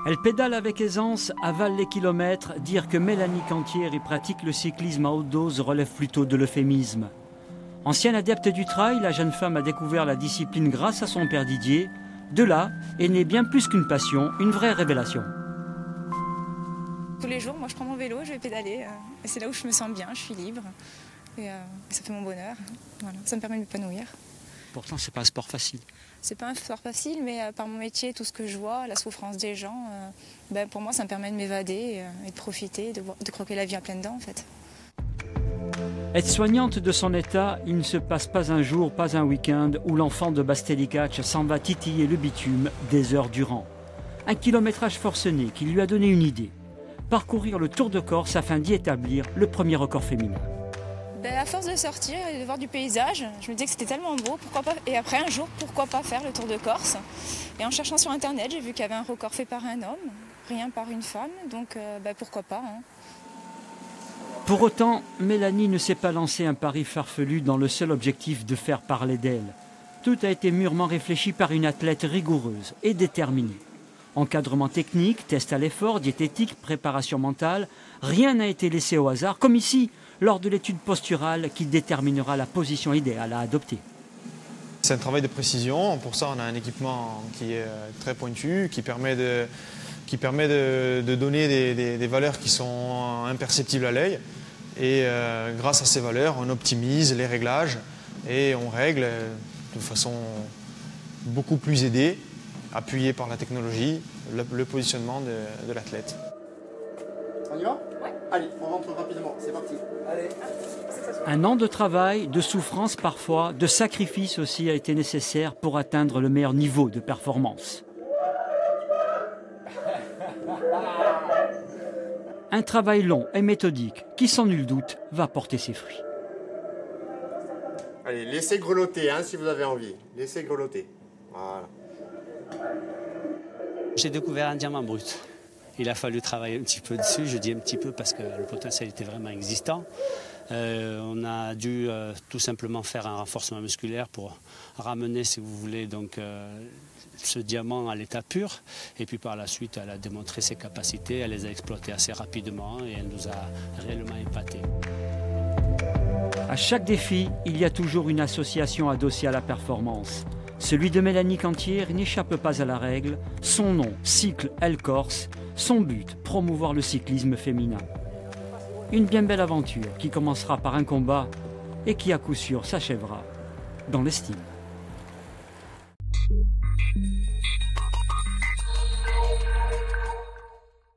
Elle pédale avec aisance, avale les kilomètres. Dire que Mélanie Cantier y pratique le cyclisme à haute dose relève plutôt de l'euphémisme. Ancienne adepte du trail, la jeune femme a découvert la discipline grâce à son père Didier. De là est née bien plus qu'une passion, une vraie révélation. Tous les jours, moi je prends mon vélo, je vais pédaler. Et c'est là où je me sens bien, je suis libre. Et ça fait mon bonheur. Voilà, ça me permet de m'épanouir. Pourtant, c'est pas un sport facile. C'est pas un sport facile, mais par mon métier, tout ce que je vois, la souffrance des gens, pour moi, ça me permet de m'évader et de profiter, de croquer la vie à pleines dents, en fait. Aide-soignante de son état, il ne se passe pas un jour, pas un week-end où l'enfant de Bastelikatch s'en va titiller le bitume des heures durant. Un kilométrage forcené qui lui a donné une idée. Parcourir le Tour de Corse afin d'y établir le premier record féminin. À force de sortir et de voir du paysage, je me disais que c'était tellement beau, pourquoi pas. Et après un jour, pourquoi pas faire le Tour de Corse. Et en cherchant sur internet, j'ai vu qu'il y avait un record fait par un homme, rien par une femme, donc pourquoi pas. Hein. Pour autant, Mélanie ne s'est pas lancé un pari farfelu dans le seul objectif de faire parler d'elle. Tout a été mûrement réfléchi par une athlète rigoureuse et déterminée. Encadrement technique, test à l'effort, diététique, préparation mentale, rien n'a été laissé au hasard, comme ici, lors de l'étude posturale qui déterminera la position idéale à adopter. C'est un travail de précision, pour ça on a un équipement qui est très pointu, qui permet de donner des valeurs qui sont imperceptibles à l'œil. Et grâce à ces valeurs, on optimise les réglages et on règle de façon beaucoup plus aidée, appuyée par la technologie, le positionnement de l'athlète. On y va ? Ouais. Allez, on rentre rapidement, c'est parti. Allez. Un an de travail, de souffrance parfois, de sacrifice aussi a été nécessaire pour atteindre le meilleur niveau de performance. Un travail long et méthodique qui, sans nul doute, va porter ses fruits. Allez, laissez grelotter hein, si vous avez envie. Laissez grelotter. Voilà. J'ai découvert un diamant brut. Il a fallu travailler un petit peu dessus, je dis un petit peu parce que le potentiel était vraiment existant. On a dû tout simplement faire un renforcement musculaire pour ramener, si vous voulez, donc, ce diamant à l'état pur. Et puis par la suite, elle a démontré ses capacités, elle les a exploitées assez rapidement et elle nous a réellement épatés. À chaque défi, il y a toujours une association adossée à la performance. Celui de Mélanie Cantier n'échappe pas à la règle. Son nom, Cycle Elle Corse. Son but, promouvoir le cyclisme féminin. Une bien belle aventure qui commencera par un combat et qui à coup sûr s'achèvera dans l'estime.